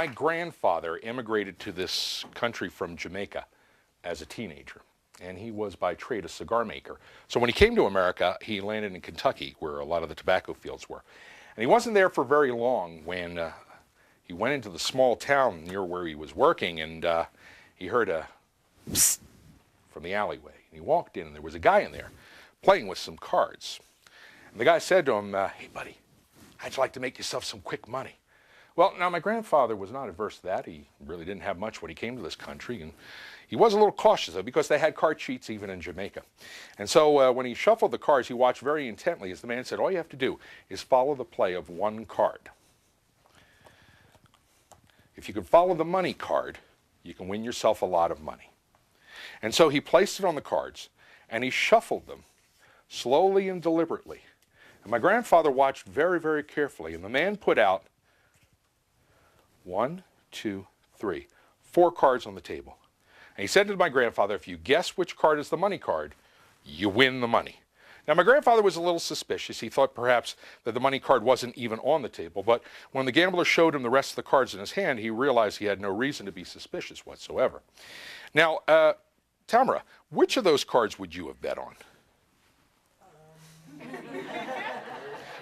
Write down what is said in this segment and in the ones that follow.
my grandfather immigrated to this country from Jamaica as a teenager, and he was by trade a cigar maker. So when he came to America, he landed in Kentucky, where a lot of the tobacco fields were. And he wasn't there for very long when he went into the small town near where he was working, and he heard a psst from the alleyway. And he walked in, and there was a guy in there playing with some cards. And the guy said to him, "Hey, buddy, how'd you like to make yourself some quick money?" Well, now my grandfather was not averse to that. He really didn't have much when he came to this country, and he was a little cautious though, because they had card cheats even in Jamaica. And so when he shuffled the cards, he watched very intently as the man said, "All you have to do is follow the play of one card. If you can follow the money card, you can win yourself a lot of money." And so he placed it on the cards, and he shuffled them slowly and deliberately. And my grandfather watched very, very carefully, and the man put out 1, 2, 3, 4 cards on the table. And he said to my grandfather, "If you guess which card is the money card, you win the money." Now my grandfather was a little suspicious. He thought perhaps that the money card wasn't even on the table, but when the gambler showed him the rest of the cards in his hand, he realized he had no reason to be suspicious whatsoever. Now, Tamara, which of those cards would you have bet on?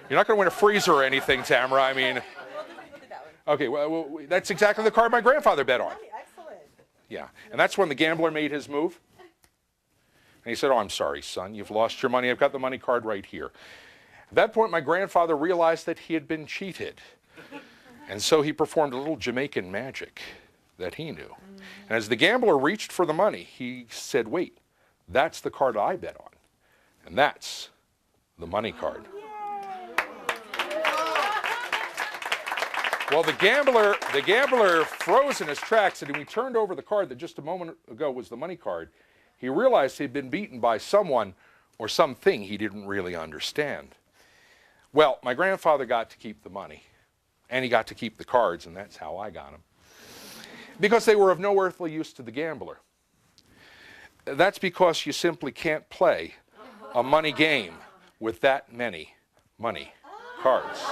You're not going to win a freezer or anything, Tamara. I mean, okay, well, that's exactly the card my grandfather bet on. Excellent. Yeah, and that's when the gambler made his move. And he said, "Oh, I'm sorry, son, you've lost your money. I've got the money card right here." At that point, my grandfather realized that he had been cheated. And so he performed a little Jamaican magic that he knew. And as the gambler reached for the money, he said, "Wait, that's the card I bet on. And that's the money card." Well, the gambler froze in his tracks, and when he turned over the card that just a moment ago was the money card, he realized he'd been beaten by someone or something he didn't really understand. Well, my grandfather got to keep the money, and he got to keep the cards, and that's how I got them. Because they were of no earthly use to the gambler. That's because you simply can't play a money game with that many money cards.